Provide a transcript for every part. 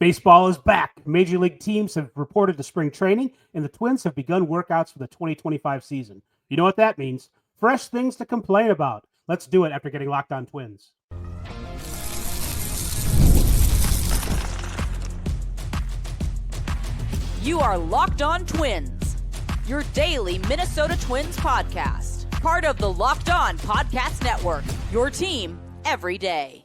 Baseball is back. Major league teams have reported to spring training, and the Twins have begun workouts for the 2025 season. You know what that means? Fresh things to complain about. Let's do it after getting Locked On Twins. You are Locked On Twins, your daily Minnesota Twins podcast. Part of the Locked On Podcast Network, your team every day.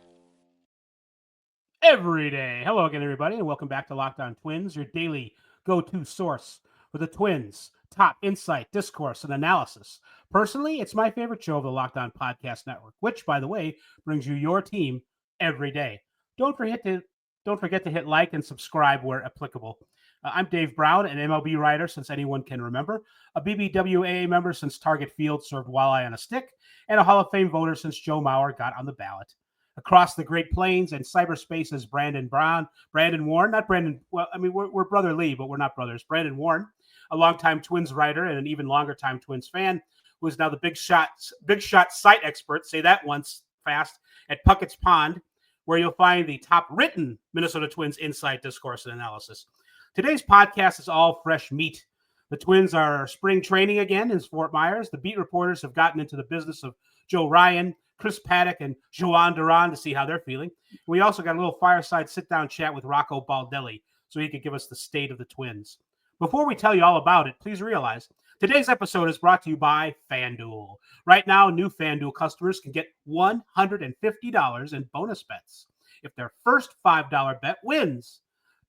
Every day. Hello again, everybody, and welcome back to Locked On Twins, your daily go-to source for the Twins' top insight, discourse, and analysis. Personally, it's my favorite show of the Locked On Podcast Network, which, by the way, brings you your team every day. Don't forget to hit like and subscribe where applicable. I'm Dave Brown, an MLB writer since anyone can remember, a BBWAA member since Target Field served Walleye on a stick, and a Hall of Fame voter since Joe Mauer got on the ballot. Across the Great Plains and cyberspace is Brandon Warren, not Brandon. Well, I mean, we're brotherly, but we're not brothers. Brandon Warren, a longtime Twins writer and an even longer time Twins fan, who is now the big shot site expert. Say that once fast at Puckett's Pond, where you'll find the top written Minnesota Twins insight, discourse, and analysis. Today's podcast is all fresh meat. The Twins are spring training again in Fort Myers. The beat reporters have gotten into the business of Joe Ryan, Chris Paddack, and Jhoan Duran to see how they're feeling. We also got a little fireside sit-down chat with Rocco Baldelli so he could give us the state of the Twins. Before we tell you all about it, please realize today's episode is brought to you by FanDuel. Right now, new FanDuel customers can get $150 in bonus bets if their first $5 bet wins.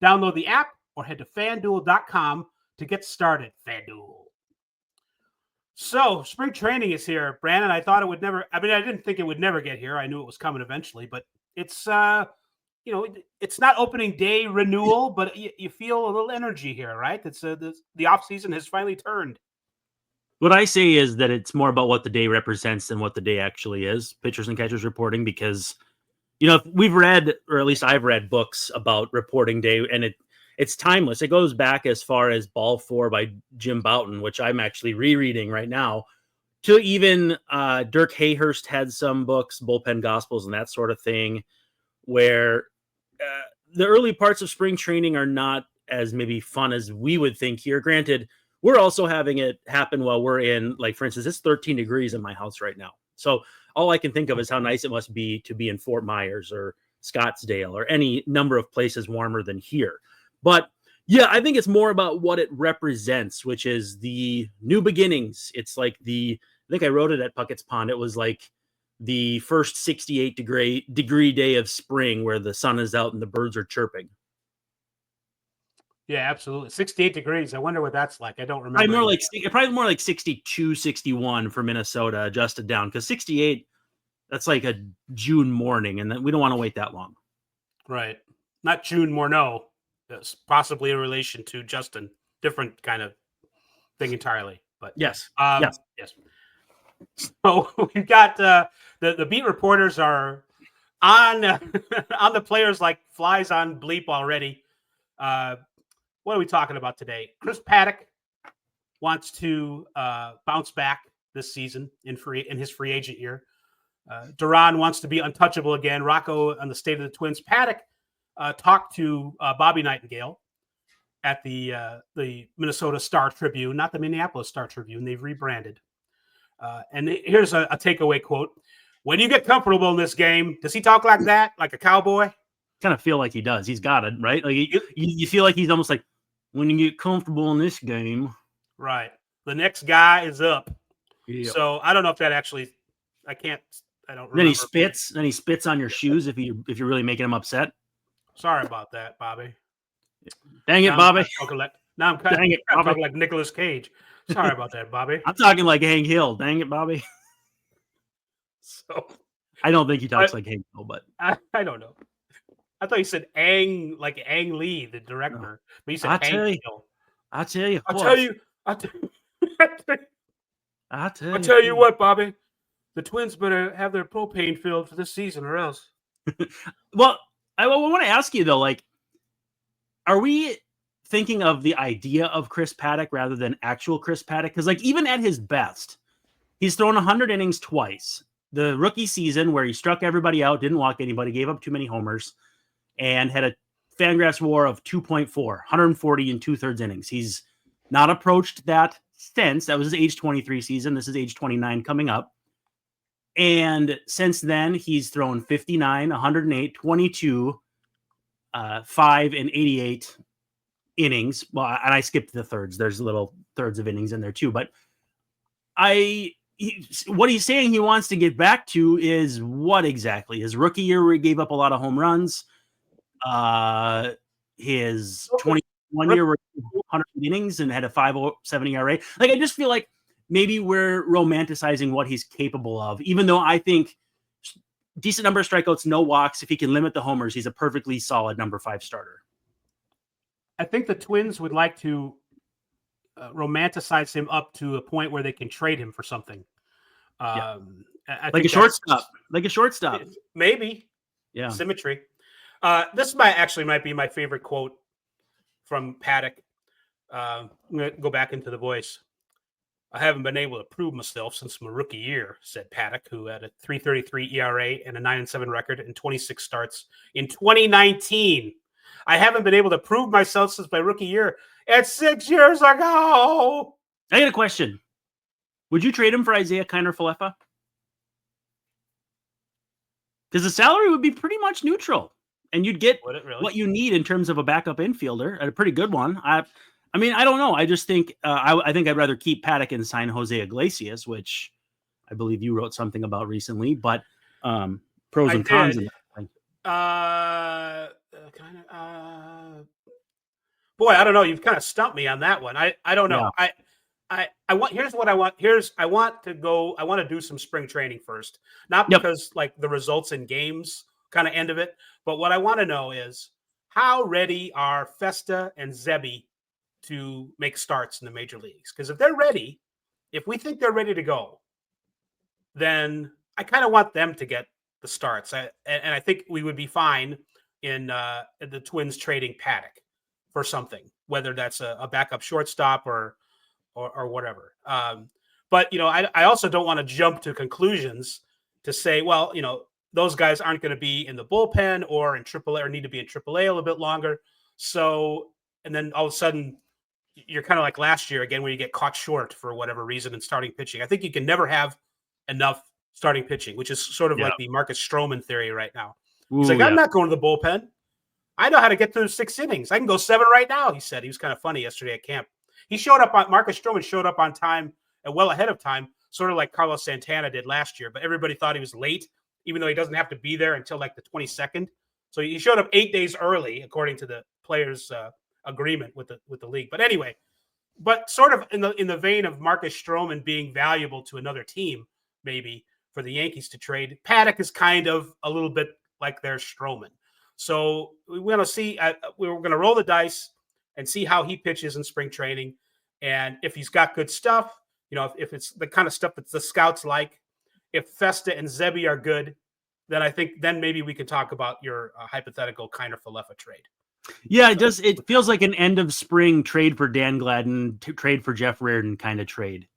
Download the app or head to FanDuel.com to get started. FanDuel. So, spring training is here, Brandon. I thought it would never. I didn't think it would never get here. I knew it was coming eventually, but it's, it's not opening day renewal, but you feel a little energy here, right? It's the off season has finally turned. What I say is that it's more about what the day represents than what the day actually is. Pitchers and catchers reporting, because we've read, or at least I've read books about reporting day, and it's timeless. It goes back as far as Ball 4 by Jim Bouton, which I'm actually rereading right now, to even Dirk Hayhurst had some books, Bullpen Gospels and that sort of thing, where the early parts of spring training are not as maybe fun as we would think here. Granted, we're also having it happen while we're in, like, for instance, it's 13 degrees in my house right now. So all I can think of is how nice it must be to be in Fort Myers or Scottsdale or any number of places warmer than here. But yeah, I think it's more about what it represents, which is the new beginnings. It's like I think I wrote it at Puckett's Pond. It was like the first 68 degree day of spring where the sun is out and the birds are chirping. Yeah, absolutely. 68 degrees. I wonder what that's like. I don't remember. Probably more like 62, 61 for Minnesota adjusted down, because 68, that's like a June morning, and we don't want to wait that long. Right. Not June Morneau. Yes, possibly in relation to Justin. Different kind of thing entirely. But yes. Yes. So we've got the beat reporters are on on the players like flies on bleep already. What are we talking about today? Chris Paddack wants to bounce back this season in his free agent year. Duran wants to be untouchable again. Rocco on the state of the Twins. Paddack talked to Bobby Nightingale at the Minnesota Star Tribune, not the Minneapolis Star Tribune. They've rebranded. And here's a takeaway quote. When you get comfortable in this game, does he talk like that, like a cowboy? Kind of feel like he does. He's got it, right? Like you feel like he's almost like, when you get comfortable in this game. Right. The next guy is up. Yeah. So I don't know if that actually, I don't remember. Then he spits on your shoes if you're really making him upset. Sorry about that, Bobby. Dang it, Bobby. Now I'm kind of talking like Nicolas Cage. Sorry about that, Bobby. I'm talking like Hank Hill. Dang it, Bobby. So I don't think he talks like Hank Hill, but I don't know. I thought you said Ang, like Ang Lee, the director. No. But you said Hank Hill. I'll tell you what, Bobby. The Twins better have their propane filled for this season or else. Well, I want to ask you, though, like, are we thinking of the idea of Chris Paddack rather than actual Chris Paddack? Because, like, even at his best, he's thrown 100 innings twice. The rookie season where he struck everybody out, didn't walk anybody, gave up too many homers, and had a FanGraphs WAR of 2.4, 140 and 2/3 innings. He's not approached that since. That was his age 23 season. This is age 29 coming up. And since then, he's thrown 59, 108, 22, 5, and 88 innings. Well, and I skipped the thirds. There's little thirds of innings in there too. But what he's saying he wants to get back to is what exactly? His rookie year where he gave up a lot of home runs. His 21 year where he 100 innings and had a 5.07 ERA. Like, I just feel like maybe we're romanticizing what he's capable of, even though I think decent number of strikeouts, no walks. If he can limit the homers, he's a perfectly solid number 5 starter. I think the Twins would like to romanticize him up to a point where they can trade him for something. Like a shortstop. Maybe. Yeah. Symmetry. This might be my favorite quote from Paddack. I'm going to go back into the voice. I haven't been able to prove myself since my rookie year, said Paddack, who had a 3.33 ERA and a 9-7 record and 26 starts in 2019. I haven't been able to prove myself since my rookie year. It's 6 years ago. I got a question. Would you trade him for Isaiah Kiner-Falefa? Because the salary would be pretty much neutral, and you'd get what you need in terms of a backup infielder, and a pretty good one. I mean, I don't know. I just think I think I'd rather keep Paddack and sign Jose Iglesias, which I believe you wrote something about recently. But pros and cons. Boy, I don't know. You've kind of stumped me on that one. I don't know. Yeah. I want. Here's what I want. I want to do some spring training first, not because like the results in games kind of end of it, but what I want to know is how ready are Festa and Zebby to make starts in the major leagues? Because if they're ready, if we think they're ready to go, then I kind of want them to get the starts. And I think we would be fine in the Twins trading Paddack for something, whether that's a backup shortstop or whatever. But, I also don't want to jump to conclusions to say, well, those guys aren't going to be in the bullpen or in AAA or need to be in AAA a little bit longer. So, and then all of a sudden you're kind of like last year again, when you get caught short for whatever reason in starting pitching. I think you can never have enough starting pitching, which is sort of like the Marcus Stroman theory right now. He's like, I'm not going to the bullpen. I know how to get through 6 innings. I can go 7 right now. He said. He was kind of funny yesterday at camp. Marcus Stroman showed up on time and well ahead of time, sort of like Carlos Santana did last year, but everybody thought he was late, even though he doesn't have to be there until like the 22nd. So he showed up 8 days early, according to the players' agreement with the league. But anyway, but sort of in the vein of Marcus Stroman being valuable to another team, maybe for the Yankees to trade, Paddack is kind of a little bit like their Stroman. So we want to see. We're going to roll the dice and see how he pitches in spring training, and if he's got good stuff, if it's the kind of stuff that the scouts like. If Festa and Zebby are good, then I think maybe we can talk about your hypothetical Kiner-Falefa trade. Yeah, it does. It feels like an end of spring trade for Dan Gladden, trade for Jeff Reardon kind of trade.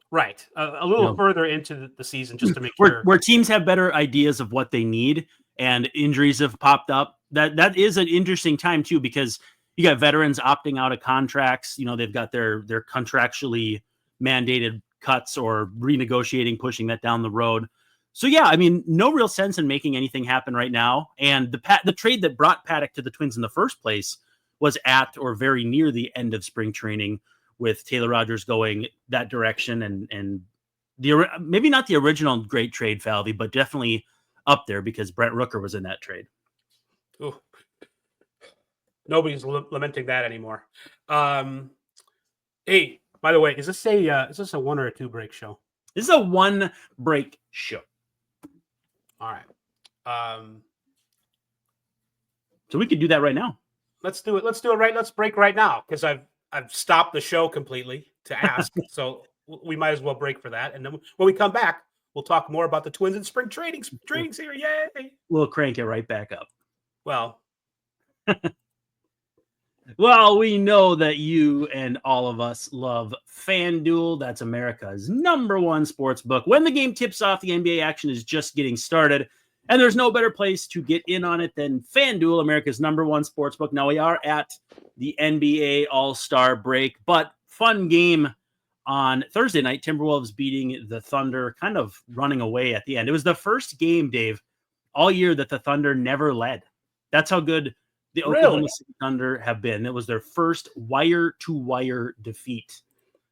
Right. A little further into the season just to make sure. Where teams have better ideas of what they need and injuries have popped up. That is an interesting time too, because you got veterans opting out of contracts. They've got their contractually mandated cuts or renegotiating, pushing that down the road. So yeah, I mean, no real sense in making anything happen right now. And the trade that brought Paddack to the Twins in the first place was at or very near the end of spring training, with Taylor Rogers going that direction, and maybe not the original great trade, Falvey, but definitely up there because Brent Rooker was in that trade. Ooh. Nobody's lamenting that anymore. Hey, by the way, is this a 1 or a 2 break show? This is a 1 break show. All right. So we could do that right now. Let's do it. Let's do it right. Let's break right now because I've stopped the show completely to ask. So we might as well break for that. And then when we come back, we'll talk more about the Twins and spring trainings here. Yay! We'll crank it right back up. Well. Well, we know that you and all of us love FanDuel. That's America's #1 sports book. When the game tips off, the NBA action is just getting started. And there's no better place to get in on it than FanDuel, America's #1 sportsbook. Now, we are at the NBA All-Star break, but fun game on Thursday night. Timberwolves beating the Thunder, kind of running away at the end. It was the first game, Dave, all year that the Thunder never led. That's how good the Oklahoma City Thunder have been. It was their first wire-to-wire defeat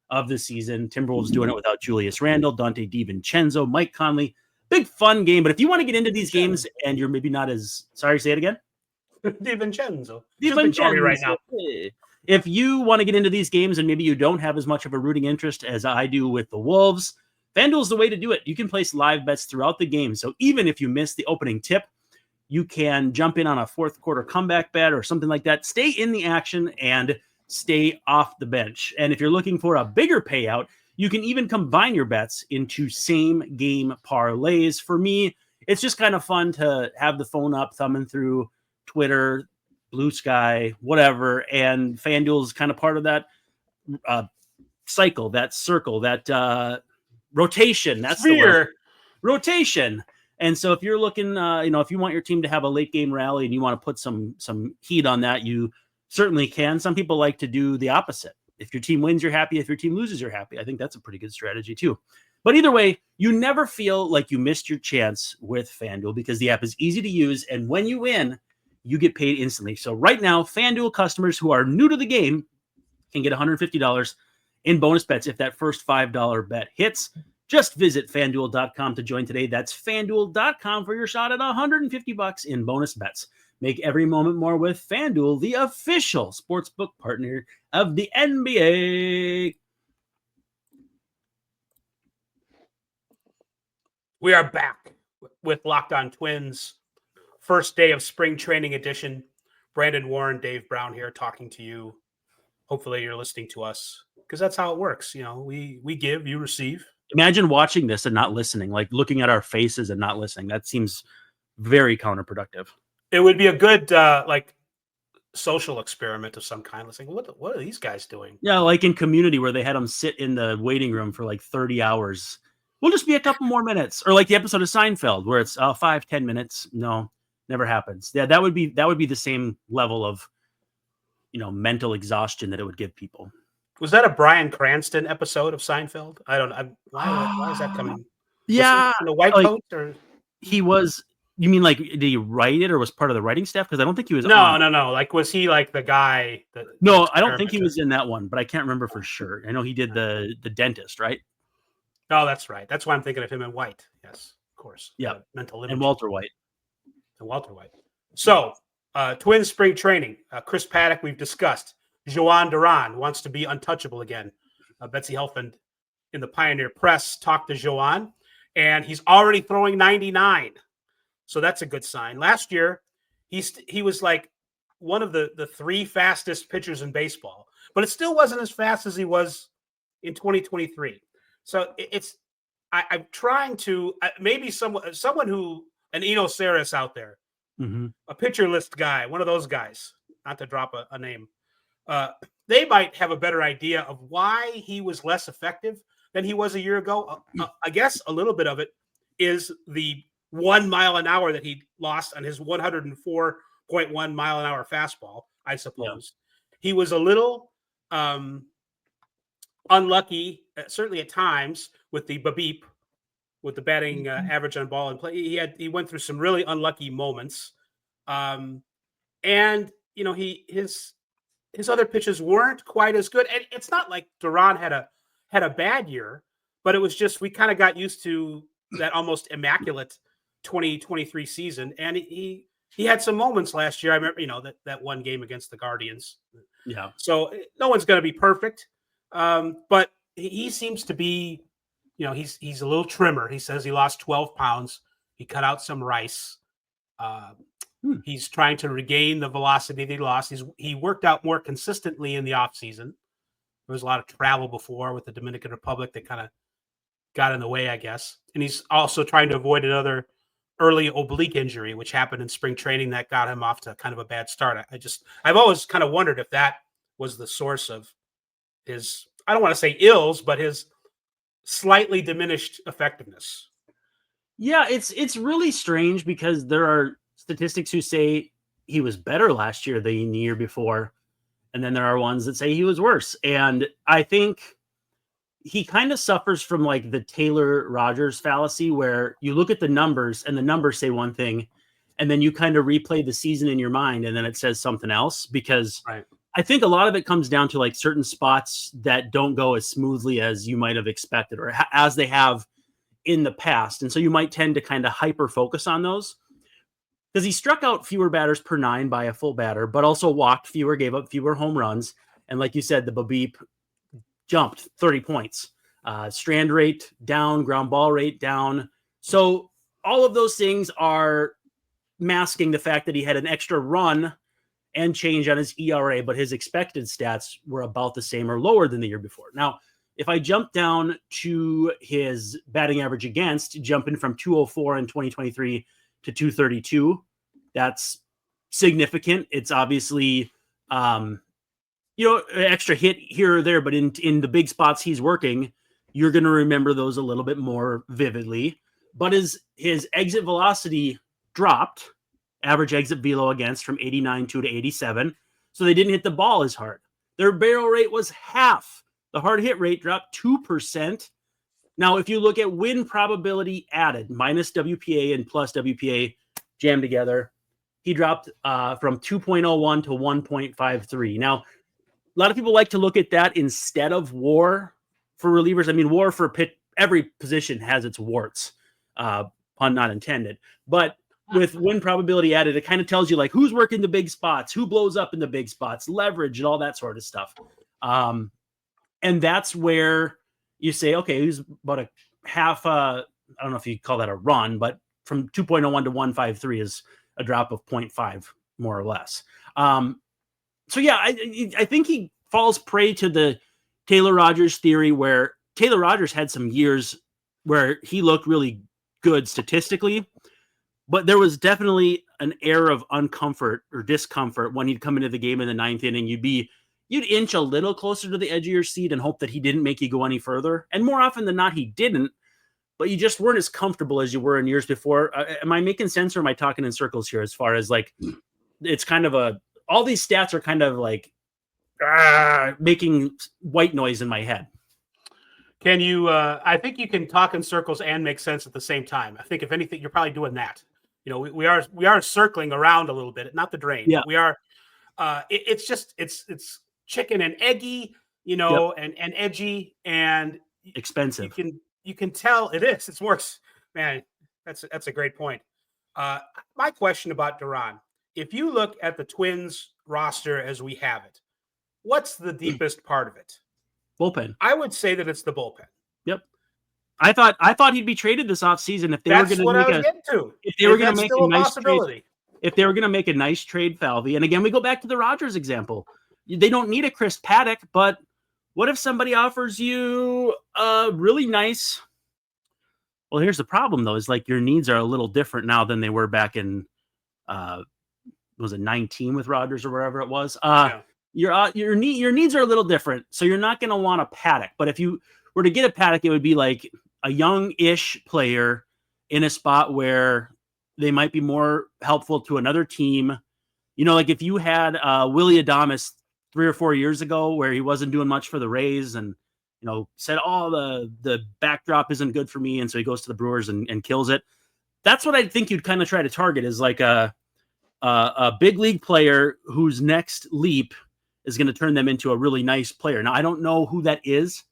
of the season. Timberwolves doing it without Julius Randle, Dante DiVincenzo, Mike Conley. Big fun game. But if you want to get into these games and you're maybe not as sorry, say it again. DiVincenzo right now. If you want to get into these games and maybe you don't have as much of a rooting interest as I do with the Wolves, FanDuel is the way to do it. You can place live bets throughout the game. So even if you miss the opening tip, you can jump in on a fourth quarter comeback bet or something like that. Stay in the action and stay off the bench. And if you're looking for a bigger payout, you can even combine your bets into same game parlays. For me, it's just kind of fun to have the phone up, thumbing through Twitter, Blue Sky, whatever. And FanDuel is kind of part of that cycle, that circle, that rotation. That's the word. Rotation. And so if you're looking, if you want your team to have a late game rally and you want to put some heat on that, you certainly can. Some people like to do the opposite. If your team wins, you're happy. If your team loses, you're happy. I think that's a pretty good strategy too. But either way, you never feel like you missed your chance with FanDuel because the app is easy to use. And when you win, you get paid instantly. So right now, FanDuel customers who are new to the game can get $150 in bonus bets if that first $5 bet hits. Just visit FanDuel.com to join today. That's FanDuel.com for your shot at $150 in bonus bets. Make every moment more with FanDuel, the official sportsbook partner of the NBA. We are back with Locked On Twins. First day of spring training edition. Brandon Warren, Dave Brown here talking to you. Hopefully you're listening to us because that's how it works. You know, we give, you receive. Imagine watching this and not listening, like looking at our faces and not listening. That seems very counterproductive. It would be a good social experiment of some kind. Let's think, what are these guys doing? Yeah, like in Community where they had them sit in the waiting room for like 30 hours. We'll just be a couple more minutes. Or like the episode of Seinfeld where it's 5-10 minutes. No, never happens. Yeah, that would be the same level of mental exhaustion that it would give people. Was that a Bryan Cranston episode of Seinfeld? I don't know. Why is that coming? Yeah. In a white coat? Or? He was, you mean like, did he write it or was part of the writing staff? Because I don't think he was. No. Like, was he like the guy? No, I don't think he was in that one, but I can't remember for sure. I know he did the dentist, right? Oh, that's right. That's why I'm thinking of him in White. Yes, of course. Yeah. Mental image. And Walter White. So, Twins spring training. Chris Paddack, we've discussed. Jhoan Duran wants to be untouchable again. Betsy Helfand in the Pioneer Press talked to Jhoan, and he's already throwing 99. So that's a good sign. Last year, he was like one of the three fastest pitchers in baseball, but it still wasn't as fast as he was in 2023. So I'm trying to maybe someone who an Eno Saris out there, a pitcher list guy, one of those guys, not to drop a name. They might have a better idea of why he was less effective than he was a year ago. I guess a little bit of it is the 1 mile an hour that he lost on his 104.1 mile an hour fastball, I suppose. Yeah. He was a little unlucky, certainly at times, with the beep, with the batting average on ball and play. He went through some really unlucky moments. And, his other pitches weren't quite as good. And it's not like Duran had a bad year, but it was just we kind of got used to that almost immaculate 2023 season. And he had some moments last year. I remember, that one game against the Guardians. Yeah. So no one's going to be perfect. But he seems to be, he's a little trimmer. He says he lost 12 pounds. He cut out some rice. He's trying to regain the velocity that he lost. He worked out more consistently in the offseason. There was a lot of travel before with the Dominican Republic that kind of got in the way, I guess. And he's also trying to avoid another early oblique injury, which happened in spring training that got him off to kind of a bad start. I've always kind of wondered if that was the source of his, I don't want to say ills, but his slightly diminished effectiveness. Yeah, it's really strange because there are statistics who say he was better last year than the year before, and then there are ones that say he was worse. And I think he kind of suffers from like the Taylor Rogers fallacy, where you look at the numbers and the numbers say one thing, and then you kind of replay the season in your mind, and then it says something else. Because Right. I think a lot of it comes down to like certain spots that don't go as smoothly as you might have expected, or as they have in the past. And so you might tend to kind of hyper focus on those, because he struck out fewer batters per 9 by a full batter, but also walked fewer, gave up fewer home runs. And like you said, the BABIP jumped 30 points. Strand rate down, ground ball rate down. So all of those things are masking the fact that he had an extra run and change on his ERA, but his expected stats were about the same or lower than the year before. Now, if I jump down to his batting average against, jumping from 204 in 2023 to 232, that's significant. It's obviously, an extra hit here or there, but in the big spots he's working, you're going to remember those a little bit more vividly. But his exit velocity dropped, average exit velo against, from 89.2 to 87. So they didn't hit the ball as hard. Their barrel rate was half. The hard hit rate dropped 2%. Now, if you look at win probability added, minus WPA and plus WPA jammed together, he dropped from 2.01 to 1.53. Now, a lot of people like to look at that instead of WAR for relievers. I mean, WAR for every position has its warts, pun not intended. But with win probability added, it kind of tells you like who's working the big spots, who blows up in the big spots, leverage, and all that sort of stuff. And that's where you say, okay, he's about a half, I don't know if you call that a run, but from 2.01 to 1.53 is a drop of 0.5, more or less. So yeah, I think he falls prey to the Taylor Rogers theory, where Taylor Rogers had some years where he looked really good statistically, but there was definitely an air of uncomfort or discomfort when he'd come into the game in the 9th inning. You'd inch a little closer to the edge of your seat and hope that he didn't make you go any further. And more often than not, he didn't, but you just weren't as comfortable as you were in years before. Am I making sense, or am I talking in circles here as far as like, it's kind of all these stats are kind of like making white noise in my head. Can you, I think you can talk in circles and make sense at the same time. I think if anything, you're probably doing that. You know, we are circling around a little bit, not the drain. Yeah. We are, it's chicken and eggy, you know, Yep. and edgy and Expensive. You can tell it is. It's worse, man. That's a great point. My question about Duran: if you look at the Twins roster as we have it, what's the deepest part of it? Bullpen. I would say that it's the bullpen. Yep. I thought he'd be traded this offseason if they were going to make if they were going to make a nice trade. If they were going to make a nice trade, Falvey. And again, we go back to the Rogers example. They don't need a Chris Paddack, but what if somebody offers you a really nice? Well, here's the problem though: is like your needs are a little different now than they were back in was it 19 with Rogers or wherever it was. Your needs are a little different, so you're not going to want a Paddack. But if you were to get a Paddack, it would be like a young-ish player in a spot where they might be more helpful to another team. You know, like if you had Willie Adames 3 or 4 years ago, where he wasn't doing much for the Rays, and said, "Oh, the backdrop isn't good for me," and so he goes to the Brewers and kills it. That's what I think you'd kind of try to target, is like a big league player whose next leap is going to turn them into a really nice player. Now, I don't know who that is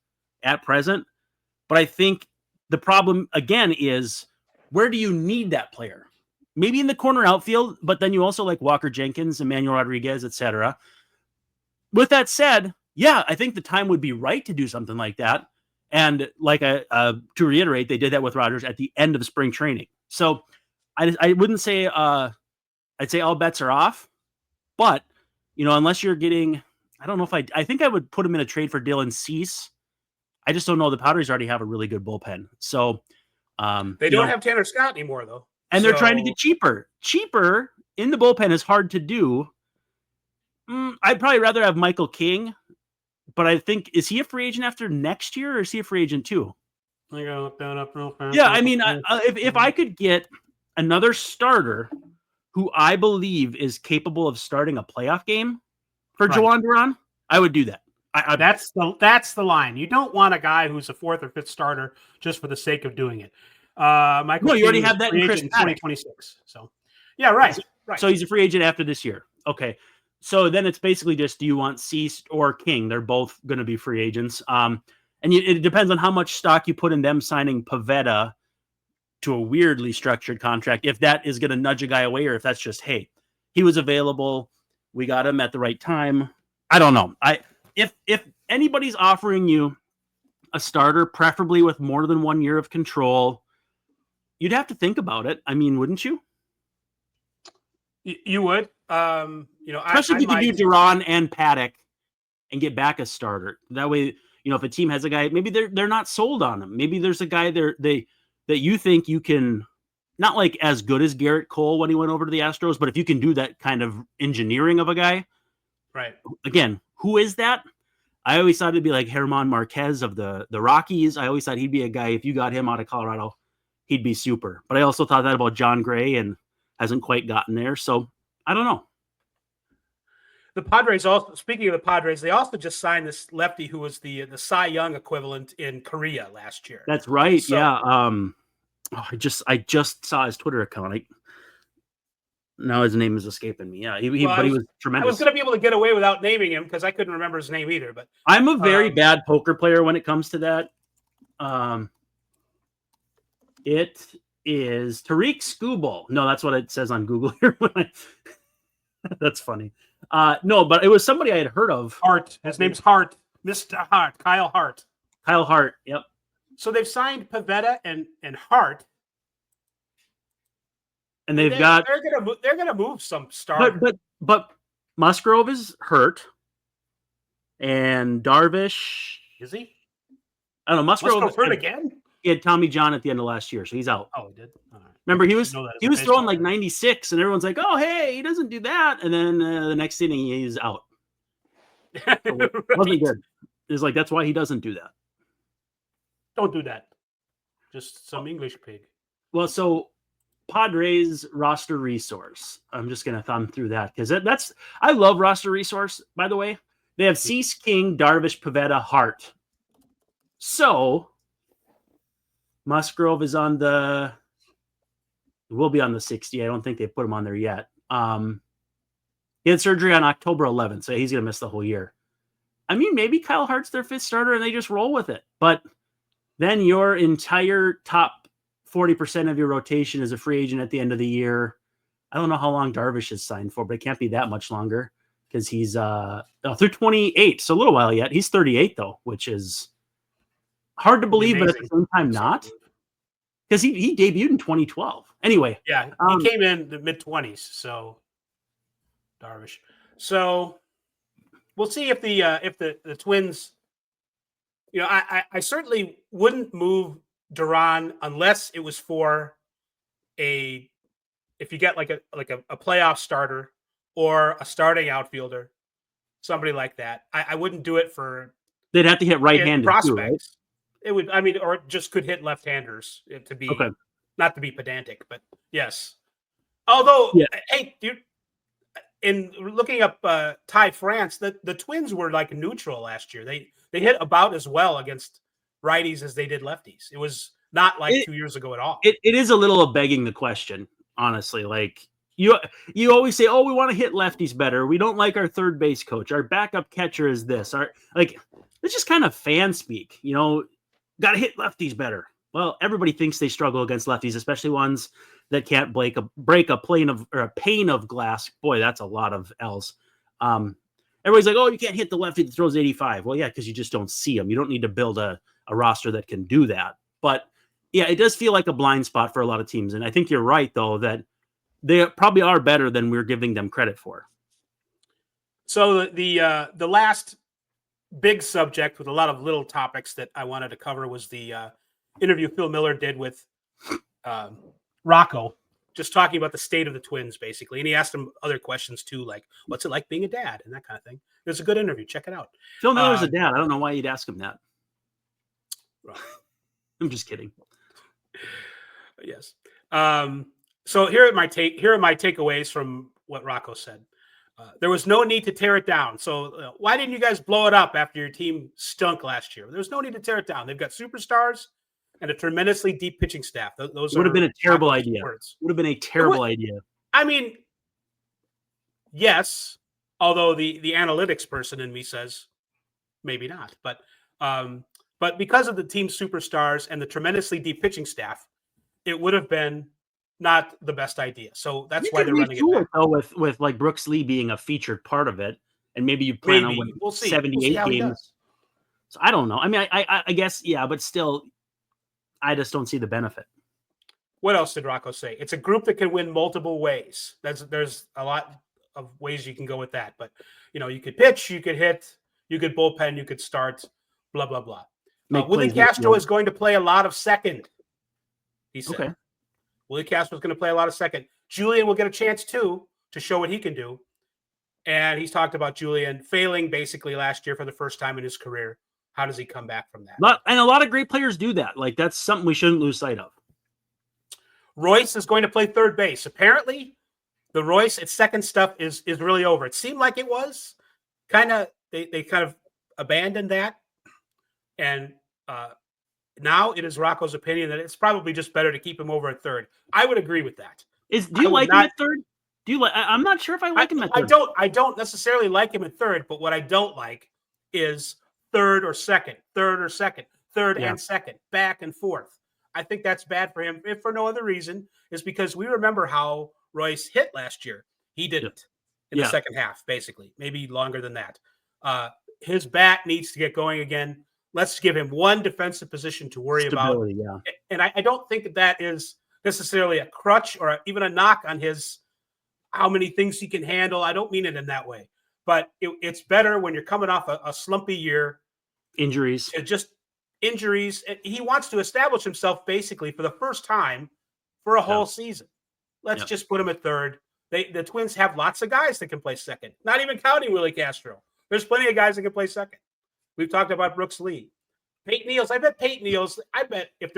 at present, but I think the problem again is, where do you need that player? Maybe in the corner outfield, but then you also like Walker Jenkins, Emmanuel Rodriguez, etc. With that said, yeah, I think the time would be right to do something like that. And like to reiterate, they did that with Rogers at the end of spring training. So I wouldn't say I'd say all bets are off, but unless you're getting, I don't know if I think I would put him in a trade for Dylan Cease. I just don't know. The Padres already have a really good bullpen. So they don't have Tanner Scott anymore though. And they're trying to get cheaper. Cheaper in the bullpen is hard to do. I'd probably rather have Michael King, but I think, is he a free agent after next year, or is he a free agent too? I gotta look that up real fast. Yeah, I mean, if I could get another starter who I believe is capable of starting a playoff game for Jhoan Duran, I would do that. That's the line. You don't want a guy who's a fourth or fifth starter just for the sake of doing it. Michael, you already have that in Chris Paddack. 2026. So, yeah, right. So he's a free agent after this year. Okay, so then it's basically just, do you want Cease or King? They're both going to be free agents. And it depends on how much stock you put in them signing Pivetta to a weirdly structured contract. If that is going to nudge a guy away, or if that's just, hey, he was available, we got him at the right time. I don't know. If anybody's offering you a starter, preferably with more than 1 year of control, you'd have to think about it. I mean, wouldn't you? You would. Especially if you could do Duran and Paddack and get back a starter. That way, if a team has a guy, maybe they're not sold on him. Maybe there's a guy there that you think you can, not like as good as Garrett Cole when he went over to the Astros, but if you can do that kind of engineering of a guy, right? Again, who is that? I always thought it'd be like German Marquez of the Rockies. I always thought he'd be a guy, if you got him out of Colorado, he'd be super. But I also thought that about John Gray and hasn't quite gotten there. So I don't know. The Padres also, speaking of the Padres, they also just signed this lefty who was the Cy Young equivalent in Korea last year. That's right. So, yeah. I just saw his Twitter account. Now his name is escaping me. Yeah, he was tremendous. I was going to be able to get away without naming him because I couldn't remember his name either. But I'm a very bad poker player when it comes to that. It is Tariq Skubal. No, that's what it says on Google here. That's funny. No, but it was somebody I had heard of. Hart. His name's Hart. Mr. Hart. Kyle Hart. Kyle Hart. Yep. So they've signed Pivetta and Hart. And they're gonna move some starter. But Musgrove is hurt, and Darvish, is he? I don't know. Musgrove hurt again. He had Tommy John at the end of last year, so he's out. Oh, he did. All right. Remember, he was throwing like 96, and everyone's like, "Oh, hey, he doesn't do that." And then the next inning, he's out. So it wasn't good. It's like, that's why he doesn't do that. Don't do that. Just some English pig. Well, so Padres roster resource. I'm just gonna thumb through that because I love roster resource. By the way, they have Cease, King, Darvish, Pivetta, Hart. So Musgrove is will be on the 60. I don't think they put him on there yet. He had surgery on October 11th, so he's gonna miss the whole year. I mean, maybe Kyle Hart's their fifth starter and they just roll with it. But then your entire top 40% of your rotation is a free agent at the end of the year. I don't know how long Darvish is signed for, but it can't be that much longer because he's through 28. So a little while yet. He's 38 though, which is hard to believe, but at the same time not. Because he debuted in 2012. Anyway. Yeah, he came in the mid-20s, so Darvish. So we'll see if the Twins, I certainly wouldn't move Duran unless it was for if you get like a playoff starter or a starting outfielder, somebody like that. I wouldn't do it for. They'd have to hit right-handed prospects. Too, right? It would, or it just could hit left-handers to be not to be pedantic, but yes. Although, hey, dude, in looking up Ty France, the Twins were like neutral last year. They hit about as well against righties as they did lefties. It was not like 2 years ago at all. It is a little of begging the question, honestly. Like you always say, "Oh, we want to hit lefties better. We don't like our third base coach. Our backup catcher is this." It's just kind of fan speak, Got to hit lefties better. Well, everybody thinks they struggle against lefties, especially ones that can't break a pane of glass. Boy, that's a lot of L's. Everybody's like, "Oh, you can't hit the lefty that throws 85." Well, yeah, because you just don't see them. You don't need to build a roster that can do that. But yeah, it does feel like a blind spot for a lot of teams. And I think you're right, though, that they probably are better than we're giving them credit for. So the last big subject with a lot of little topics that I wanted to cover was the interview Phil Miller did with Rocco, just talking about the state of the Twins, basically. And he asked him other questions, too, like, what's it like being a dad and that kind of thing. It was a good interview. Check it out. Phil Miller's a dad. I don't know why you'd ask him that. I'm just kidding. Yes. So here are my takeaways from what Rocco said. There was no need to tear it down. So why didn't you guys blow it up after your team stunk last year? There's no need to tear it down. They've got superstars and a tremendously deep pitching staff. Those would have been a terrible Rocco's idea. Words. Would have been a terrible idea. I mean, yes, although the analytics person in me says maybe not. But because of the team's superstars and the tremendously deep pitching staff, it would have been not the best idea. So that's why they're running it back. Though, with like Brooks Lee being a featured part of it, and maybe you plan on winning 78 games. So I don't know. I mean, I guess, yeah, but still, I just don't see the benefit. What else did Rocco say? It's a group that can win multiple ways. There's a lot of ways you can go with that. But, you could pitch, you could hit, you could bullpen, you could start, blah, blah, blah. Willie Castro is going to play a lot of second, he said. Okay. Willie Castro is going to play a lot of second. Julian will get a chance, too, to show what he can do. And he's talked about Julian failing basically last year for the first time in his career. How does he come back from that? And a lot of great players do that. Like, that's something we shouldn't lose sight of. Royce is going to play third base. Apparently, the Royce at second stuff is really over. It seemed like it was. They kind of abandoned that. And now it is Rocco's opinion that it's probably just better to keep him over at third. I would agree with that. Do you like him at third? I'm not sure if I like him at third. I don't necessarily like him at third, but what I don't like is third or second, third and second, back and forth. I think that's bad for him, if for no other reason, is because we remember how Royce hit last year. He didn't in the second half, basically, maybe longer than that. His bat needs to get going again. Let's give him one defensive position to worry about. Yeah. And I don't think that is necessarily a crutch or even a knock on his how many things he can handle. I don't mean it in that way. But it's better when you're coming off a slumpy year. Injuries. Injuries. He wants to establish himself basically for the first time for a whole season. Let's just put him at third. The Twins have lots of guys that can play second, not even counting Willie Castro. There's plenty of guys that can play second. We've talked about Brooks Lee. Peyton Neals. I bet if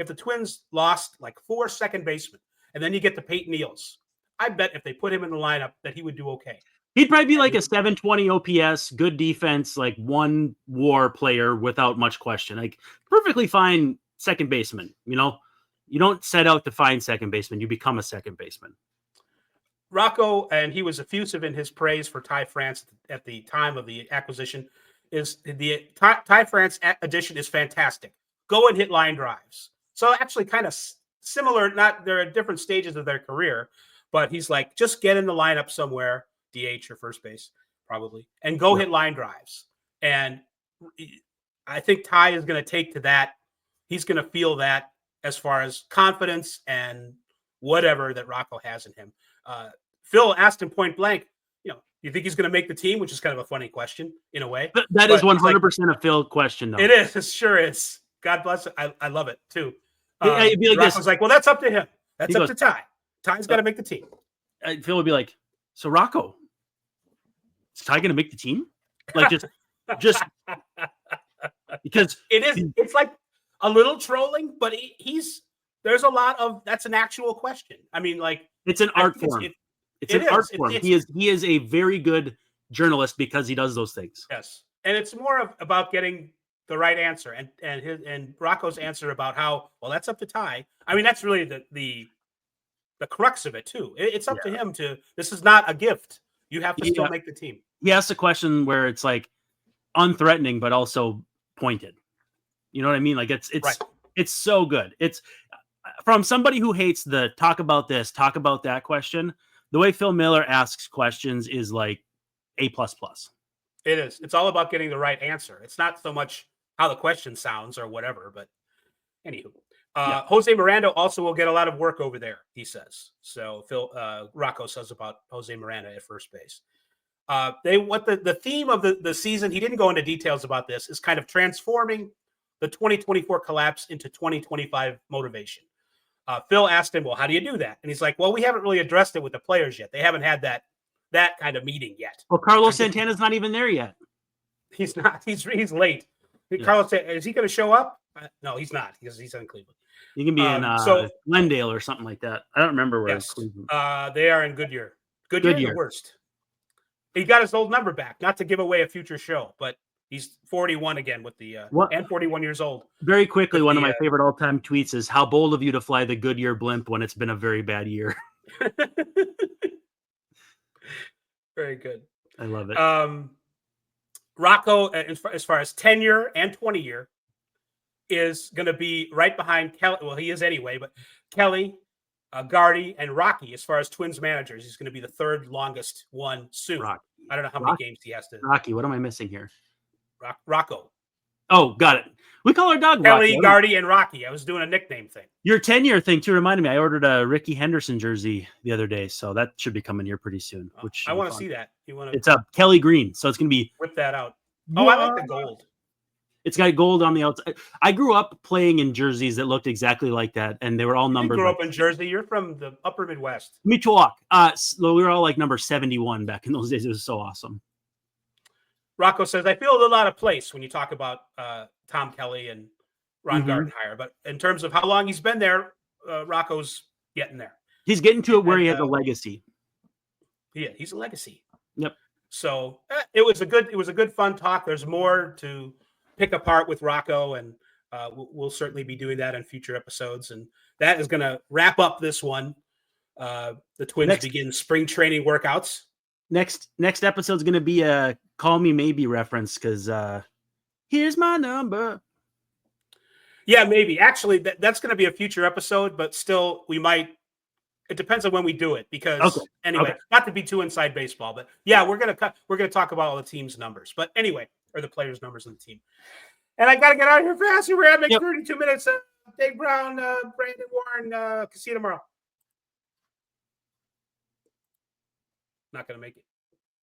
the Twins lost like 4 second basemen and then you get to Peyton Neals, I bet if they put him in the lineup that he would do okay. He'd probably be like a 720 OPS, good defense, like one WAR player without much question. Like perfectly fine second baseman. You don't set out to find second baseman. You become a second baseman. Rocco, and he was effusive in his praise for Ty France at the time of the acquisition, is the Ty France addition is fantastic. Go and hit line drives. So actually kind of similar, they're at different stages of their career, but he's like, just get in the lineup somewhere, DH or first base, probably, and go hit line drives. And I think Ty is going to take to that. He's going to feel that as far as confidence and whatever that Rocco has in him. Phil asked him point blank, you think he's going to make the team, which is kind of a funny question in a way. That is 100% a Phil question, though. It is. It sure is. God bless it. I love it, too. It'd be like Rocco's this. like, well, that's up to him. That's up to Ty. Ty's got to make the team. Phil would be like, so Rocco, is Ty going to make the team? Like, just because it's like a little trolling, but there's a lot of, that's an actual question. I mean, like, it's an art form. It's an art form. He is a very good journalist because he does those things. Yes. And it's more about getting the right answer and Rocco's answer about how, well, that's up to Ty. I mean, that's really the crux of it too. It's up to him this is not a gift. You have to still make the team. He asked a question where it's like unthreatening, but also pointed. You know what I mean? Like it's so good. It's from somebody who hates the talk about this, talk about that question. The way Phil Miller asks questions is like A++. It is. It's all about getting the right answer. It's not so much how the question sounds or whatever, but anywho. Jose Miranda also will get a lot of work over there, he says. So Rocco says about Jose Miranda at first base. The theme of the season, he didn't go into details about this, is kind of transforming the 2024 collapse into 2025 motivation. Phil asked him, well, how do you do that? And he's like, well, we haven't really addressed it with the players yet. They haven't had that kind of meeting yet. Well, Carlos Santana's not even there yet. He's not. He's late. Carlos said, is he going to show up? No, he's not because he's in Cleveland. You can be in Glendale or something like that. I don't remember where. Yes, Cleveland. They are in Goodyear. Goodyear, the worst. He got his old number back, not to give away a future show, but he's 41 again with the and 41 years old. Very quickly, one of my favorite all-time tweets is how bold of you to fly the Goodyear blimp when it's been a very bad year. Very good. I love it. Rocco, as far as 10-year and 20-year, is going to be right behind Kelly. Well, he is anyway, but Kelly, Gardy, and Rocky, as far as Twins managers, he's going to be the third longest one soon. Rocky. I don't know how many games he has to. Rocky, what am I missing here? Rocco. Oh, got it. We call our dog Kelly, Rocky. Gardy, and Rocky. I was doing a nickname thing. Your 10-year thing, too, reminded me. I ordered a Ricky Henderson jersey the other day, so that should be coming here pretty soon. Which I want to see that. You want to? It's a Kelly Green, so it's going to be. Whip that out. Oh, I like the gold. It's got gold on the outside. I grew up playing in jerseys that looked exactly like that, and they were all numbered. You grew up in Jersey. You're from the upper Midwest. Michoac. We were all like number 71 back in those days. It was so awesome. Rocco says, I feel a little out of place when you talk about Tom Kelly and Ron Gardenhire. But in terms of how long he's been there, Rocco's getting there. He's getting to it where he has a legacy. Yeah, he's a legacy. Yep. So it was a good fun talk. There's more to pick apart with Rocco, and we'll certainly be doing that in future episodes. And that is going to wrap up this one. The Twins begin spring training workouts. Next episode is going to be a Call Me Maybe reference because here's my number. Yeah, maybe. Actually, that's going to be a future episode, but still, we might. It depends on when we do it because not to be too inside baseball, but yeah, we're gonna talk about all the team's numbers. But anyway, or the players' numbers on the team. And I got to get out of here fast. We're having 32 minutes. Dave Brown, Brandon Warren. See you tomorrow. Not going to make it.